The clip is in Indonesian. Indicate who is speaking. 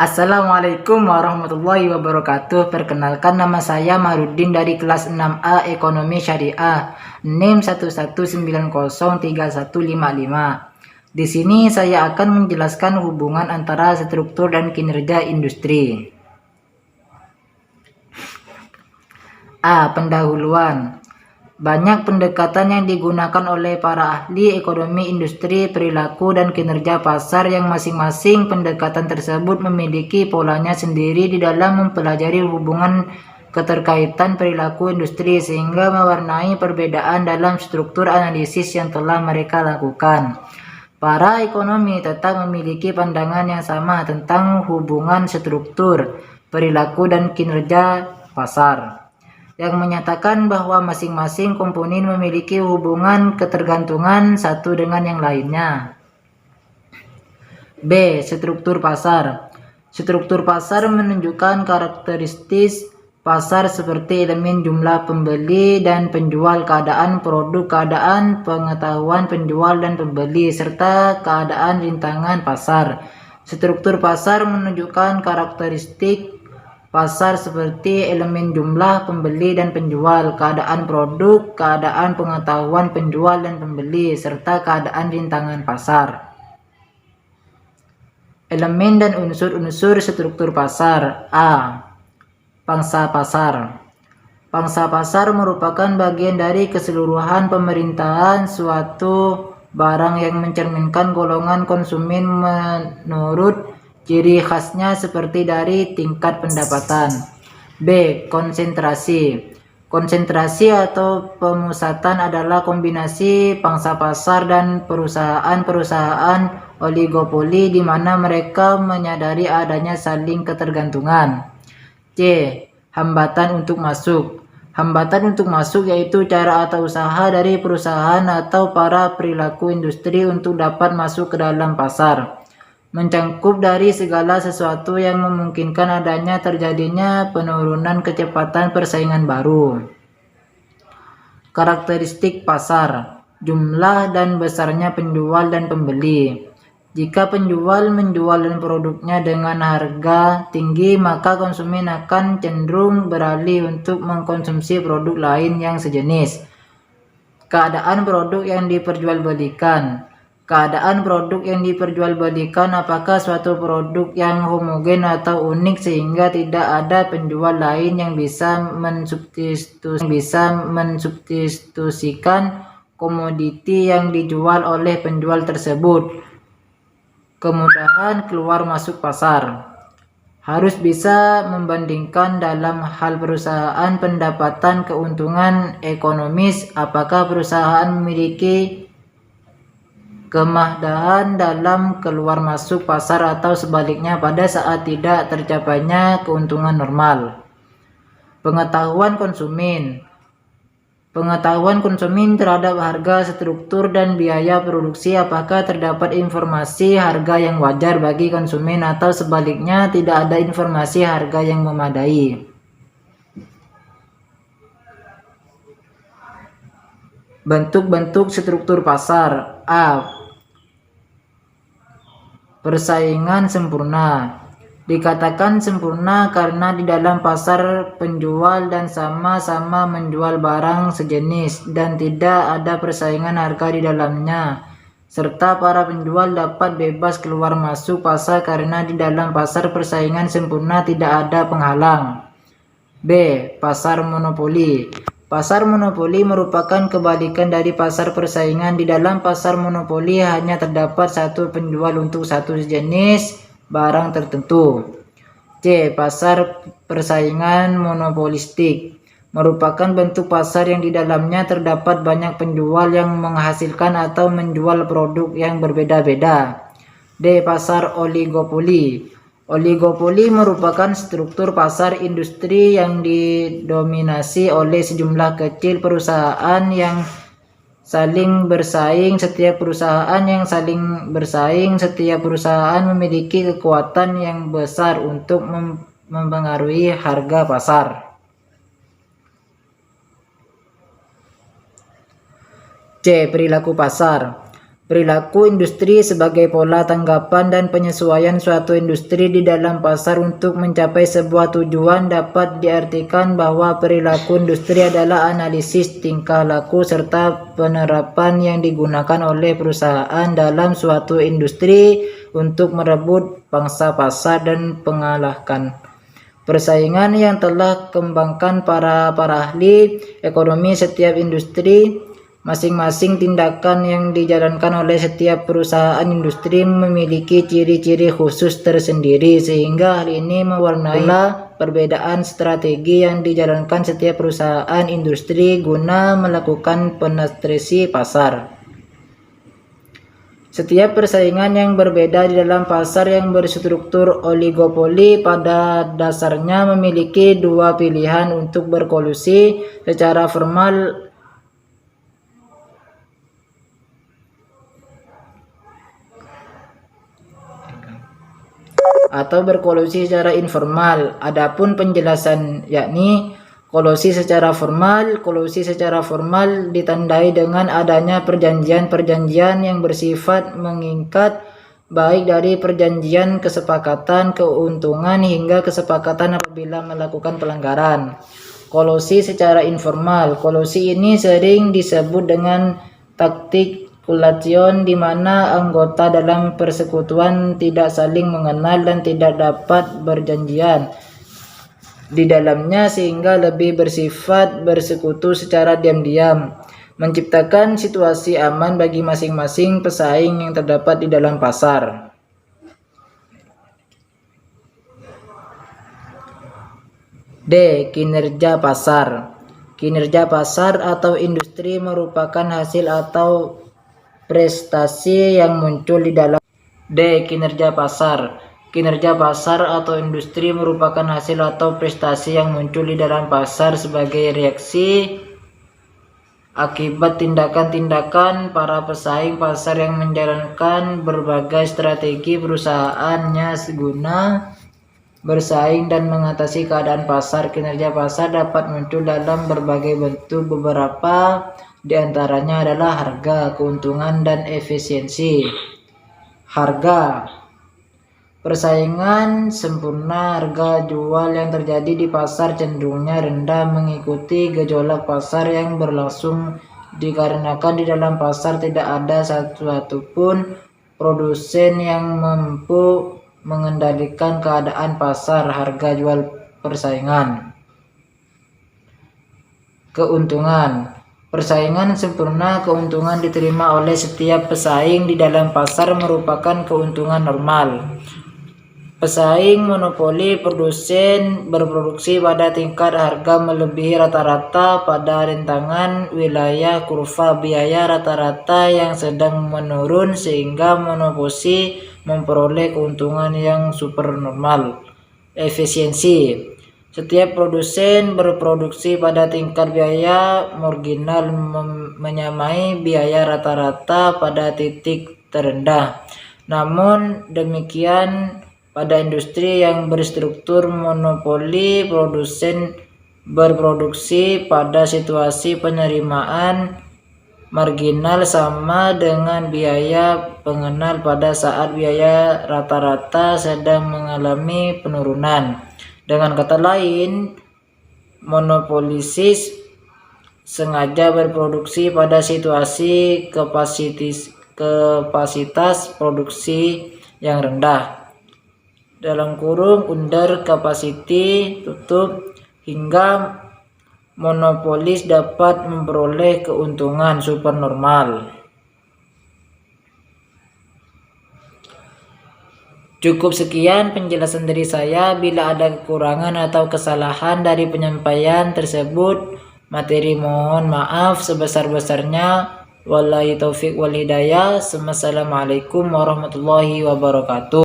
Speaker 1: Assalamualaikum warahmatullahi wabarakatuh. Perkenalkan, nama saya Marudin dari kelas 6A Ekonomi Syariah, NIM 119031155. Di sini saya akan menjelaskan hubungan antara struktur dan kinerja industri. Pendahuluan. Banyak pendekatan yang digunakan oleh para ahli ekonomi industri, perilaku, dan kinerja pasar yang masing-masing pendekatan tersebut memiliki polanya sendiri di dalam mempelajari hubungan keterkaitan perilaku industri sehingga mewarnai perbedaan dalam struktur analisis yang telah mereka lakukan. Para ekonomi tetap memiliki pandangan yang sama tentang hubungan struktur, perilaku, dan kinerja pasar, yang menyatakan bahwa masing-masing komponen memiliki hubungan ketergantungan satu dengan yang lainnya. Struktur pasar. Struktur pasar menunjukkan karakteristik pasar seperti elemen jumlah pembeli dan penjual, keadaan produk, keadaan pengetahuan penjual dan pembeli, serta keadaan rintangan pasar. Struktur pasar menunjukkan karakteristik pasar seperti elemen jumlah pembeli dan penjual, keadaan produk, keadaan pengetahuan penjual dan pembeli, serta keadaan rintangan pasar. Elemen dan unsur-unsur struktur pasar. Pangsa pasar. Pangsa pasar merupakan bagian dari keseluruhan pemerintahan suatu barang yang mencerminkan golongan konsumen menurut ciri khasnya seperti dari tingkat pendapatan. Konsentrasi. Konsentrasi atau pemusatan adalah kombinasi pangsa pasar dan perusahaan-perusahaan oligopoli di mana mereka menyadari adanya saling ketergantungan. Hambatan untuk masuk. Hambatan untuk masuk yaitu cara atau usaha dari perusahaan atau para perilaku industri untuk dapat masuk ke dalam pasar, mencakup dari segala sesuatu yang memungkinkan adanya terjadinya penurunan kecepatan persaingan baru. Karakteristik pasar. Jumlah dan besarnya penjual dan pembeli. Jika penjual menjual produknya dengan harga tinggi, maka konsumen akan cenderung beralih untuk mengkonsumsi produk lain yang sejenis. Keadaan produk yang diperjualbelikan. Keadaan produk yang diperjualbelikan apakah suatu produk yang homogen atau unik sehingga tidak ada penjual lain yang bisa mensubstitusikan komoditi yang dijual oleh penjual tersebut. Kemudahan keluar masuk pasar. Harus bisa membandingkan dalam hal perusahaan pendapatan keuntungan ekonomis apakah perusahaan memiliki kemudahan dalam keluar masuk pasar atau sebaliknya pada saat tidak tercapainya keuntungan normal. Pengetahuan konsumen. Pengetahuan konsumen terhadap harga, struktur, dan biaya produksi apakah terdapat informasi harga yang wajar bagi konsumen atau sebaliknya tidak ada informasi harga yang memadai. Bentuk-bentuk struktur pasar. Persaingan sempurna. Dikatakan sempurna karena di dalam pasar penjual dan sama-sama menjual barang sejenis dan tidak ada persaingan harga di dalamnya, serta para penjual dapat bebas keluar masuk pasar karena di dalam pasar persaingan sempurna tidak ada penghalang. Pasar monopoli. Pasar monopoli merupakan kebalikan dari pasar persaingan. Di dalam pasar monopoli hanya terdapat satu penjual untuk satu jenis barang tertentu. Pasar persaingan monopolistik merupakan bentuk pasar yang di dalamnya terdapat banyak penjual yang menghasilkan atau menjual produk yang berbeda-beda. Pasar oligopoli. Oligopoli merupakan struktur pasar industri yang didominasi oleh sejumlah kecil perusahaan yang saling bersaing. Setiap perusahaan memiliki kekuatan yang besar untuk mempengaruhi harga pasar. Perilaku pasar. Perilaku industri sebagai pola tanggapan dan penyesuaian suatu industri di dalam pasar untuk mencapai sebuah tujuan dapat diartikan bahwa perilaku industri adalah analisis tingkah laku serta penerapan yang digunakan oleh perusahaan dalam suatu industri untuk merebut pangsa pasar dan mengalahkan persaingan yang telah kembangkan para ahli ekonomi setiap industri. Masing-masing tindakan yang dijalankan oleh setiap perusahaan industri memiliki ciri-ciri khusus tersendiri, sehingga hal ini mewarnai perbedaan strategi yang dijalankan setiap perusahaan industri guna melakukan penetrasi pasar. Setiap persaingan yang berbeda di dalam pasar yang berstruktur oligopoli pada dasarnya memiliki dua pilihan untuk berkolusi secara formal atau berkolusi secara informal. Adapun penjelasan yakni kolusi secara formal. Kolusi secara formal ditandai dengan adanya perjanjian-perjanjian yang bersifat mengikat, baik dari perjanjian kesepakatan keuntungan hingga kesepakatan apabila melakukan pelanggaran. Kolusi secara informal. Kolusi ini sering disebut dengan taktik kulation, di mana anggota dalam persekutuan tidak saling mengenal dan tidak dapat berjanjian di dalamnya, sehingga lebih bersifat bersekutu secara diam-diam, menciptakan situasi aman bagi masing-masing pesaing yang terdapat di dalam pasar. D. Kinerja pasar. Kinerja pasar atau industri merupakan hasil atau prestasi yang muncul di dalam. D. Kinerja pasar. Kinerja pasar atau industri merupakan hasil atau prestasi yang muncul di dalam pasar sebagai reaksi akibat tindakan-tindakan para pesaing pasar yang menjalankan berbagai strategi perusahaannya guna bersaing dan mengatasi keadaan pasar. Kinerja pasar dapat muncul dalam berbagai bentuk, beberapa di antaranya adalah harga, keuntungan, dan efisiensi. Harga. Persaingan sempurna. Harga jual yang terjadi di pasar cenderungnya rendah mengikuti gejolak pasar yang berlangsung dikarenakan di dalam pasar tidak ada satupun produsen yang mampu mengendalikan keadaan pasar. Harga jual persaingan. Keuntungan. Persaingan sempurna. Keuntungan diterima oleh setiap pesaing di dalam pasar merupakan keuntungan normal. Pesaing monopoli produsen berproduksi pada tingkat harga melebihi rata-rata pada rentangan wilayah kurva biaya rata-rata yang sedang menurun, sehingga monopoli memperoleh keuntungan yang supernormal. Efisiensi. Setiap produsen berproduksi pada tingkat biaya marginal menyamai biaya rata-rata pada titik terendah. Namun demikian, pada industri yang berstruktur monopoli, produsen berproduksi pada situasi penerimaan marginal sama dengan biaya pengenal pada saat biaya rata-rata sedang mengalami penurunan. Dengan kata lain, monopolisis sengaja berproduksi pada situasi kapasitas produksi yang rendah (under capacity) hingga monopolis dapat memperoleh keuntungan supernormal. Cukup sekian penjelasan dari saya. Bila ada kekurangan atau kesalahan dari penyampaian tersebut, materi mohon maaf sebesar-besarnya. Wallahi taufik wal hidayah. Wassalamualaikum warahmatullahi wabarakatuh.